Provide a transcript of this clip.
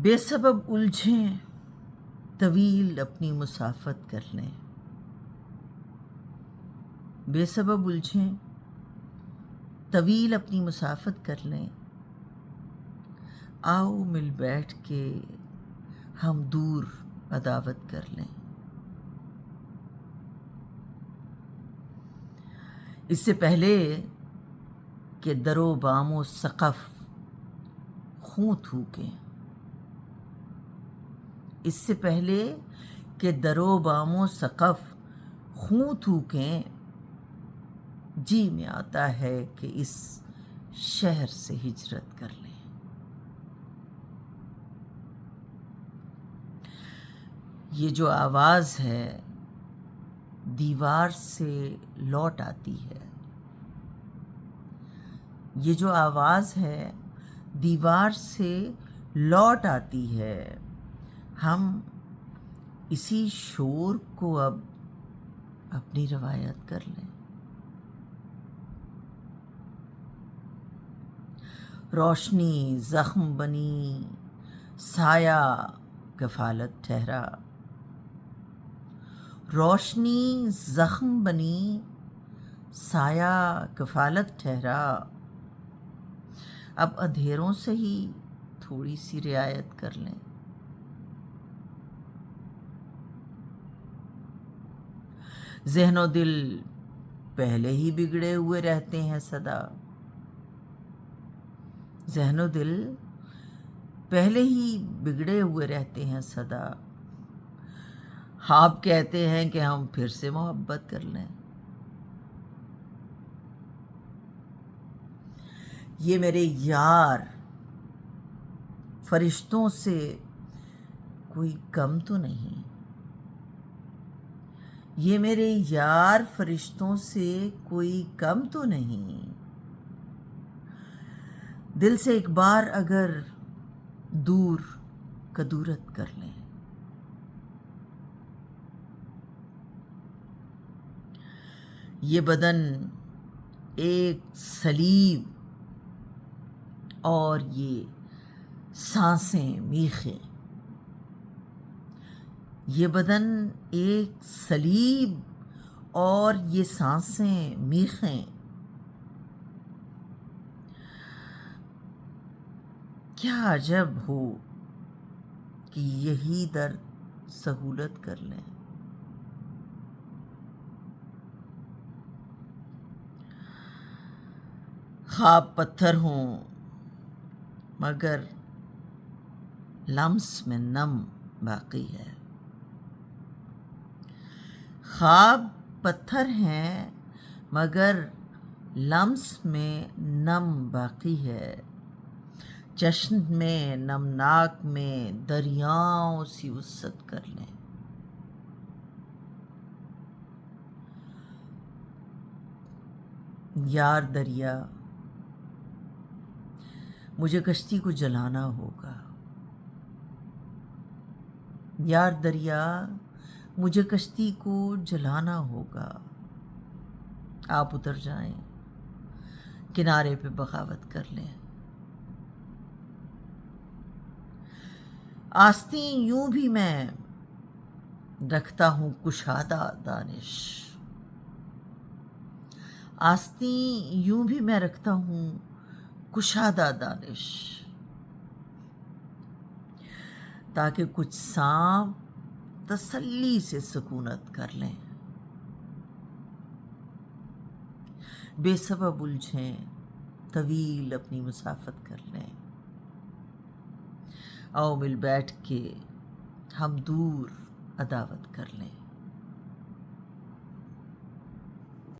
بے سبب الجھیں طویل اپنی مسافت کر لیں، بے سبب الجھیں طویل اپنی مسافت کر لیں، آؤ مل بیٹھ کے ہم دور عداوت کر لیں۔ اس سے پہلے کہ در و بام و سقف خوں تھوکیں، اس سے پہلے کہ در و بام و سقف خوں تھوکیں، جی میں آتا ہے کہ اس شہر سے ہجرت کر لیں۔ یہ جو آواز ہے دیوار سے لوٹ آتی ہے، یہ جو آواز ہے دیوار سے لوٹ آتی ہے، ہم اسی شور کو اب اپنی روایت کر لیں۔ روشنی زخم بنی سایہ کفالت ٹھہرا، روشنی زخم بنی سایہ کفالت ٹھہرا، اب اندھیروں سے ہی تھوڑی سی رعایت کر لیں۔ ذہن و دل پہلے ہی بگڑے ہوئے رہتے ہیں سدا، ذہن و دل پہلے ہی بگڑے ہوئے رہتے ہیں سدا، آپ کہتے ہیں کہ ہم پھر سے محبت کر لیں۔ یہ میرے یار فرشتوں سے کوئی کم تو نہیں، یہ میرے یار فرشتوں سے کوئی کم تو نہیں، دل سے ایک بار اگر دور کدورت کر لیں۔ یہ بدن ایک صلیب اور یہ سانسیں میخیں، یہ بدن ایک صلیب اور یہ سانسیں میخیں، کیا عجب ہو کہ یہی درد سہولت کر لیں۔ خواب پتھر ہوں مگر لمس میں نم باقی ہے، خواب پتھر ہیں مگر لمس میں نم باقی ہے، جشن میں نمناک میں دریاؤں سی وسعت کر لیں۔ یار دریا مجھے کشتی کو جلانا ہوگا، یار دریا مجھے کشتی کو جلانا ہوگا، آپ اتر جائیں کنارے پہ بغاوت کر لیں۔ آستین یوں بھی میں رکھتا ہوں کشادہ دانش، آستین یوں بھی میں رکھتا ہوں کشادہ دانش، تاکہ کچھ سانپ تسلی سے سکونت کر لیں۔ بے سبب الجھیں طویل اپنی مسافت کر لیں، آؤ مل بیٹھ کے ہم دور عداوت کر لیں۔